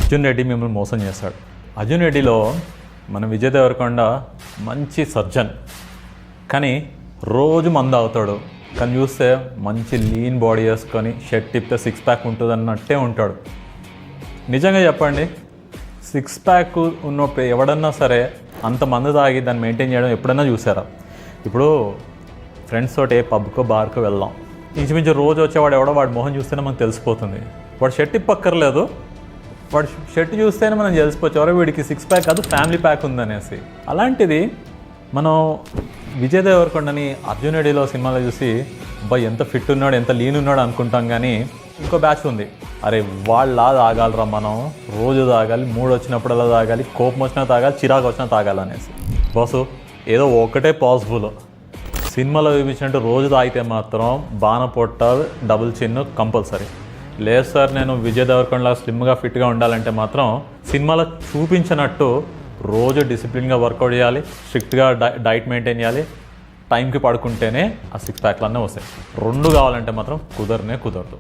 అర్జున్ రెడ్డి మిమ్మల్ని మోసం చేస్తాడు. అర్జున్ రెడ్డిలో మన విజయ్ దేవరకొండ మంచి సర్జన్, కానీ రోజు మందు అవుతాడు. కానీ చూస్తే మంచి లీన్ బాడీ వేసుకొని షర్ట్ తిప్పితే సిక్స్ ప్యాక్ ఉంటుంది అన్నట్టే ఉంటాడు. నిజంగా చెప్పండి, సిక్స్ ప్యాక్ ఉన్నప్పుడు ఎవడన్నా సరే అంత మందు తాగి దాన్ని మెయింటైన్ చేయడం ఎప్పుడన్నా చూసారా? ఇప్పుడు ఫ్రెండ్స్ తోటి పబ్కో బార్కో వెళ్దాం, ఇంచుమించు రోజు వచ్చేవాడు ఎవడో వాడి మొహం చూస్తేనే మనకు తెలిసిపోతుంది. వాడు షర్ట్ తిప్పక్కర్లేదు, వాడు షర్ట్ చూస్తేనే మనం తెలిసిపోవచ్చు ఎవరో వీడికి సిక్స్ ప్యాక్ కాదు ఫ్యామిలీ ప్యాక్ ఉందనేసి. అలాంటిది మనం విజయ్ దేవరకొండని అర్జున్ రెడ్డిలో సినిమాలో చూసి అబ్బాయి ఎంత ఫిట్ ఉన్నాడు, ఎంత లీన్ ఉన్నాడు అనుకుంటాం. కానీ ఇంకో బ్యాచ్ ఉంది, అరే వాళ్ళలా తాగాలరా, మనం రోజు తాగాలి, మూడు వచ్చినప్పుడల్లా తాగాలి, కోపం వచ్చినా తాగాలి, చిరాకు వచ్చినా తాగాలనేసి. బాసు ఏదో ఒకటే పాసిబుల్, సినిమాలో చూపించినట్టు రోజు తాగితే మాత్రం బాణపొట్ట డబుల్ చిన్ను కంపల్సరీ. లేదు సార్ నేను విజయ్ దేవరకొండలా స్లిమ్గా ఫిట్గా ఉండాలంటే మాత్రం సినిమాలో చూపించినట్టు రోజు డిసిప్లిన్గా వర్కౌట్ చేయాలి, స్ట్రిక్ట్గా డైట్ మెయింటైన్ చేయాలి, టైంకి పడుకుంటేనే ఆ సిక్స్ ప్యాక్లన్నీ వస్తాయి. రెండు కావాలంటే మాత్రం కుదరదు.